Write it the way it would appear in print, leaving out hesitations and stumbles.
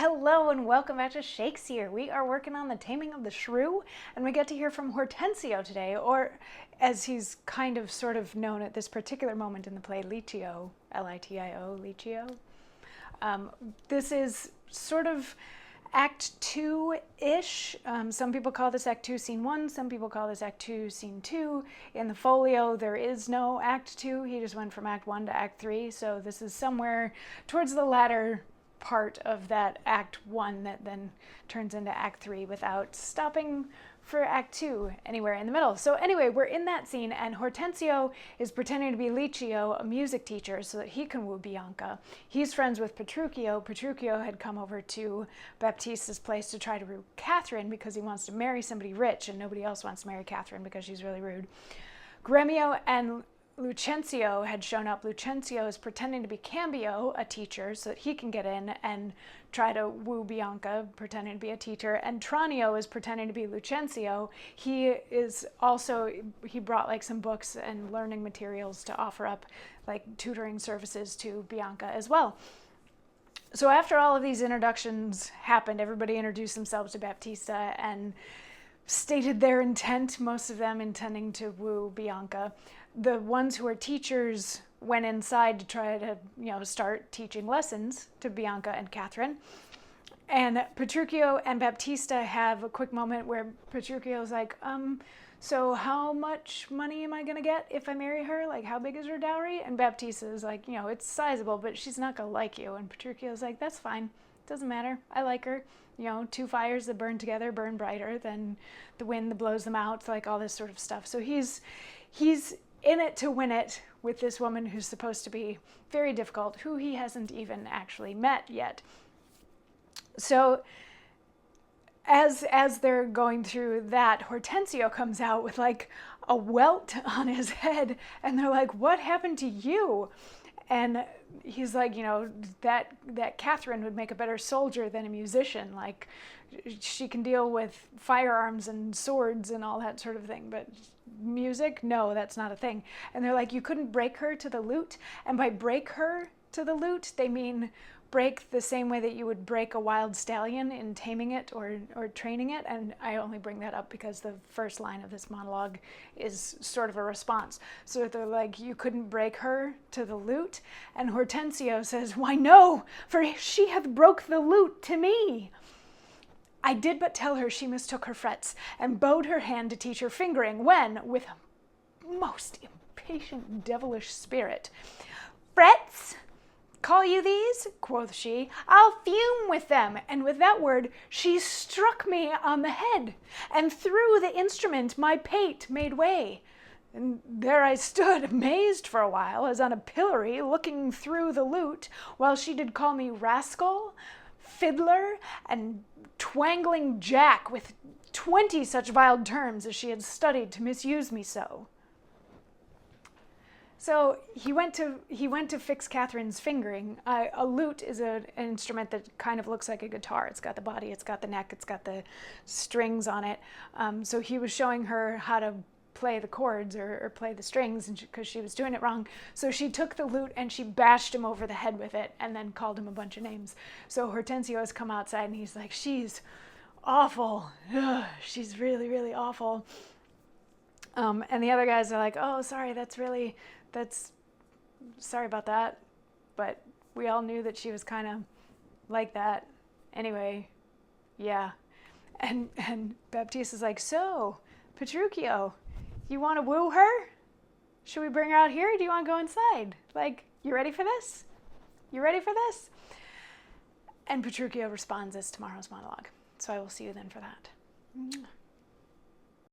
Hello and welcome back to Shakesyear. We are working on the Taming of the Shrew, and we get to hear from Hortensio today, or as he's kind of sort of known at this particular moment in the play, Litio, L-I-T-I-O, Litio. This is sort of Act 2-ish. Some people call this Act 2, Scene 1. Some people call this Act 2, Scene 2. In the folio, there is no Act 2. He just went from Act 1 to Act 3. So this is somewhere towards the latter part of that Act 1 that then turns into Act 3 without stopping for Act 2 anywhere in the middle. So anyway, we're in that scene, and Hortensio is pretending to be Licio, a music teacher, so that he can woo Bianca. He's friends with Petruchio. Petruchio had come over to Baptista's place to try to woo Catherine because he wants to marry somebody rich, and nobody else wants to marry Catherine because she's really rude. Gremio and Lucentio had shown up. Lucentio is pretending to be Cambio, a teacher, so that he can get in and try to woo Bianca, pretending to be a teacher. And Tranio is pretending to be Lucentio. He brought like some books and learning materials to offer up like tutoring services to Bianca as well. So after all of these introductions happened, everybody introduced themselves to Baptista and stated their intent, most of them intending to woo Bianca. The ones who are teachers went inside to try to, start teaching lessons to Bianca and Catherine. And Petruchio and Baptista have a quick moment where Petruchio's like, so how much money am I going to get if I marry her? Like, how big is her dowry? And Baptista is like, it's sizable, but she's not going to like you. And Petruchio's like, that's fine. Doesn't matter. I like her. Two fires that burn together burn brighter than the wind that blows them out, like all this sort of stuff. So he's in it to win it with this woman who's supposed to be very difficult, who he hasn't even actually met yet. So as they're going through that, Hortensio comes out with like a welt on his head, and they're like, what happened to you? And he's like, that Catherine would make a better soldier than a musician. Like, she can deal with firearms and swords and all that sort of thing, but music, no, that's not a thing. And they're like, you couldn't break her to the lute? And by break her to the lute, they mean break the same way that you would break a wild stallion in taming it or training it. And I only bring that up because the first line of this monologue is sort of a response. So they're like, you couldn't break her to the lute? And Hortensio says, why no, for she hath broke the lute to me. I did but tell her she mistook her frets, and bowed her hand to teach her fingering, when, with a most impatient devilish spirit, frets? Call you these? Quoth she. I'll fume with them. And with that word she struck me on the head, and through the instrument my pate made way. And there I stood amazed for a while, as on a pillory, looking through the lute, while she did call me rascal, fiddler, and twangling jack, with 20 such vile terms as she had studied to misuse me so. So he went to fix Catherine's fingering. A lute is an instrument that kind of looks like a guitar. It's got the body, it's got the neck, it's got the strings on it. So he was showing her how to play the chords or play the strings, because she was doing it wrong. So she took the lute and she bashed him over the head with it, and then called him a bunch of names. So Hortensio has come outside and he's like, she's awful. Ugh, she's really, really awful. And the other guys are like, oh, sorry, sorry about that. But we all knew that she was kind of like that. Anyway, yeah. And Baptista's like, so, Petruchio, you want to woo her? Should we bring her out here, or do you want to go inside? Like, you ready for this? You ready for this? And Petruchio responds as tomorrow's monologue. So I will see you then for that.